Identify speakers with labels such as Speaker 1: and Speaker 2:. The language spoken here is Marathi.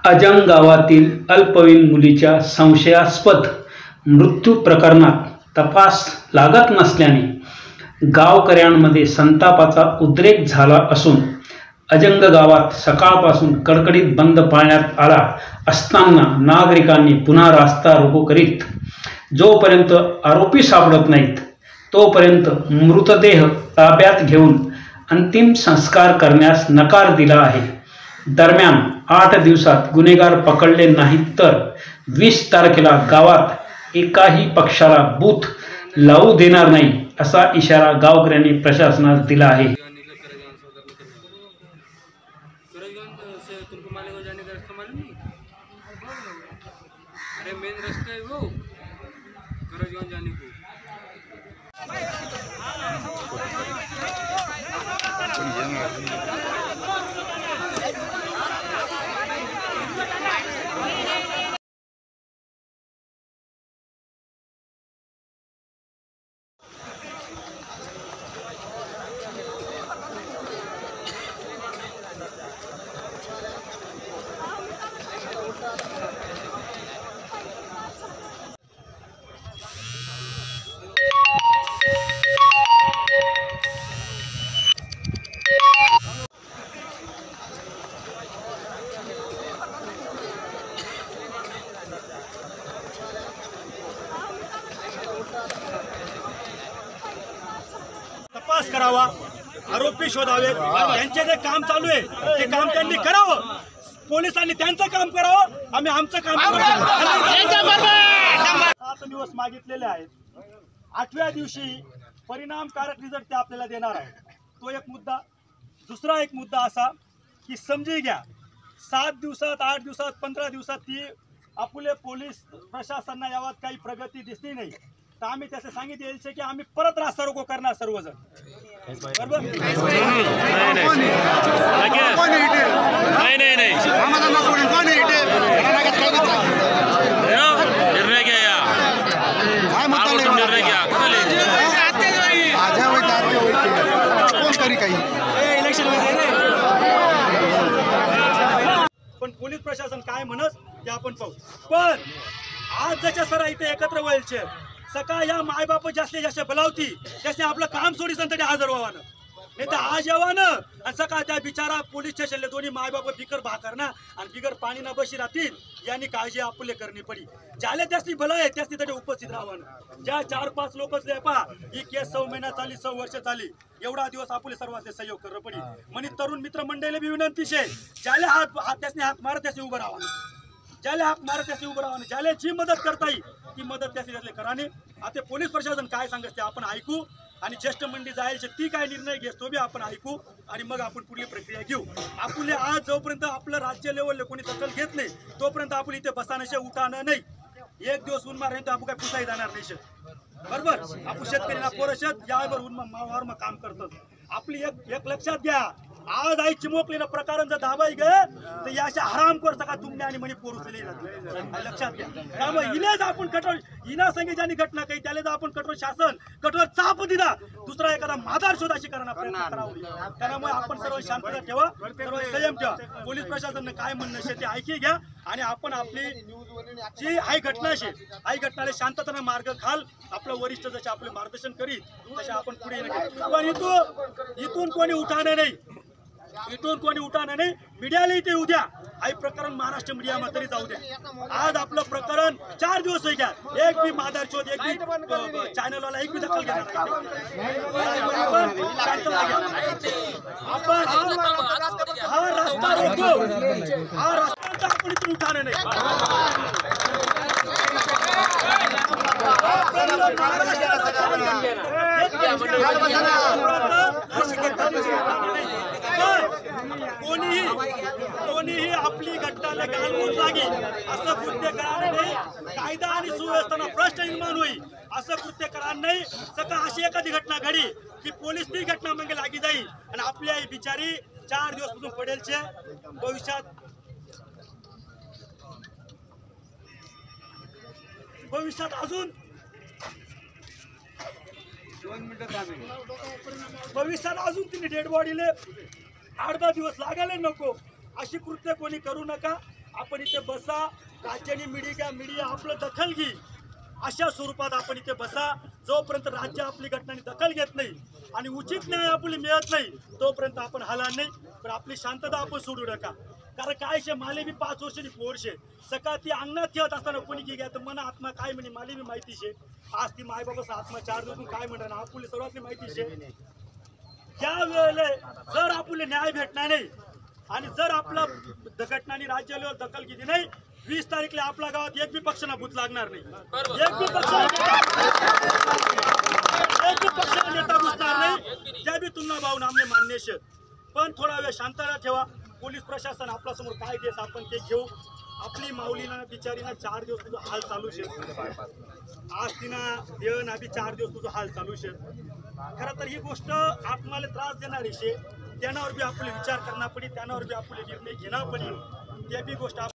Speaker 1: अजंग गावातील अल्पवयीन मुलीच्या संशयास्पद मृत्यू प्रकरणात तपास लागत नसल्याने गावकऱ्यांमध्ये संतापाचा उद्रेक झाला असून अजंग गावात सकाळपासून कडकडीत बंद पाळण्यात आला असताना नागरिकांनी पुन्हा रास्ता रोको करीत जोपर्यंत आरोपी सापडत नाहीत तोपर्यंत मृतदेह ताब्यात घेऊन अंतिम संस्कार करण्यास नकार दिला आहे। दरम्यान 8 दिवसात गुन्हेगार पकडले नाहीत तर 20 तारखेला गावात एकाही पक्षाला बूथ लावू देणार नाही असा इशारा गावकऱ्यांनी प्रशासनास दिला आहे।
Speaker 2: तपास करावा, आरोपी शोधावेत, त्यांचे जे काम चालू आहे ते काम त्यांनी करावं, पोलिसांनी त्यांचं काम करावं, आम्ही आमचं काम करू। 7 दिवस मागितलेले आहेत, 8व्या दिवशी परिणामकारक रिझल्ट ते आपल्याला देणार आहे। तो एक मुद्दा। दुसरा एक मुद्दा असा की समजी घ्या 7 दिवसात 8 दिवसात 15 दिवसात ती आपले पोलीस प्रशासनाला यावात काही प्रगती दिसली नाही तर आम्ही त्याचे सांगितले यायचे की आम्ही परत रास्ता रोको करणार सर्वजण। बरोबर पण पोलीस प्रशासन काय म्हणत ते आपण पाहू। पण आज ज्याच्या सर इथे एकत्र व्हायचे सकाळ या मायबाप जास्तीत जास्त बोलावती त्याने आपलं काम सोडी संतटी हजर व्हावं नाही तर आज यावानं आणि सकाळ त्या बिचारा पोलीस स्टेशनले दोन्ही मायबाप बिकर भाकर ना आणि बिगर पाणी ना बशी राहतील यांनी काळजी आपले करणी पडी। ज्याला त्याची भला आहे त्याची तरी उपस्थित राहावं। ज्या 4-5 लोकच पहा ही केस 6 महिना चाली 6 वर्ष चाली एवढा दिवस आपले सर्वांचे सहयोग करणं पडी म्हणे तरुण मित्र मंडळीला बी विनंती शे ज्याला हात त्याने हात मारत त्याचे उभं राहावं, ज्याला हात मारत त्याचे उभं राहावं, ज्याला जी मदत करता येईल ती मदत त्याचे कराने। आता पोलीस प्रशासन काय सांगत ते आपण ऐकू आणि ज्येष्ठ मंडळी जायचे ती काय निर्णय घेस तो बी आपण ऐकू आणि मग आपण पुढली प्रक्रिया घेऊ। आपले आज जोपर्यंत आपलं राज्य लेवलला कोणी दखल घेत नाही तोपर्यंत आपण इथे बसानशे उठाणं नाही। एक दिवस उन्मार राहील तर आपण काय पुसाही जाणार नाही। बरोबर आपण शेतकऱ्यांना पोरशत यावर उन्मावर मग काम करतात। आपली एक लक्षात घ्या आज आई चिमोकलेला प्रकार जर दाबाई गे तर याच्या हराम कर सका तुमने आणि म्हणे पोरुसले लक्षात घ्या। त्यामुळे हिलेच आपण कठोर हिना संगे ज्यांनी घटना काही त्याला आपण कठोर शासन कठोर चाप दिला दुसरा एखादा माधार शोधाशी करण्याचा प्रयत्न करावा। त्यामुळे आपण सर्व शांतता ठेवा, सर्व संयम ठेवा। पोलीस प्रशासनाने काय म्हणणं शे ते ऐकी घ्या आणि आपण आपली जी आई घटना शे आई घटनाला शांततेने मार्ग घाल आपलं वरिष्ठ जसे आपले मार्गदर्शन करीत तसे आपण पुढे पण इथून कोणी उठाणे नाही, इथून कोणी उठाणं नाही। मीडियाला इथे येऊ द्या, आई प्रकरण महाराष्ट्र मीडियामध्ये तरी जाऊ द्या। आज आपलं प्रकरण 4 दिवस होई घ्या एक बी मादार शोध एक बी चॅनलवाला एक बी दखल घेणार आपण हा रस्ता रोको, हा रस्ता आपण इथून उठाणं नाही। कोणीही आपली घटनाला घालवून लागेल असं कृत्य करणार नाही। कायदा आणि सुव्यवस्थेला प्रश्न निर्माण होईल असं कृत्य करणार नाही। सकाळ अशी एखादी घटना घडी की पोलीस ती घटना मागे लागी जाईल आणि आपली आई बिचारी 4 दिवस पडेलचे भविष्यात अजून भविष्यात अजून तिने डेड बॉडीले 8-10 दिवस लागायला नको अशी कृत्य कोणी करू नका। आपण इथे बसा, राज्याने मीडिया आपलं दखल घे, अशा स्वरूपात आपण इथे बसा. जोपर्यंत राज्य आपली घटनांनी दखल घेत नाही आणि उचित न्याय आपली मिळत नाही तोपर्यंत आपण हलणार नाही. पण आपली शांतता आपण सोडू नका. कारण काय शे माले बी 5 वर्षांनी पोरशे सकाळ ती अंगणात खेळत असताना कोणी की घ्या तर मन आत्मा काय म्हणे माले बी माहिती शे. आज ती मायबाबाचा आत्मा 4 दिवस काय म्हणणार आपली सर्वातली माहिती शे. त्या वेळेला जर आपल्याला न्याय भेटणार नाही आणि जर आपला घटनांनी राज्याला दखल घेतली नाही 20 तारीखला आपल्या गावात एक बी पक्षांना भूत लागणार नाही. एक बी पक्षाला नेता घुसणार नाही. त्या बी तुलना भाऊन आमने मान्य शेत. पण थोडा वेळ शांतता ठेवा. पोलीस प्रशासन आपल्या समोर काय देस आपण ते घेऊ. आपली माऊलीना बिचारीना 4 दिवस तुझं हाल चालू शेत. आज तिना देण आधी 4 दिवस तुझं हाल चालू शेत. खरं तर ही गोष्ट आत्माला त्रास देणारी शे. त्यावर बी आपले विचार करणार पडी, त्यावर बी आपले निर्णय घेणार पडी. त्या बी गोष्ट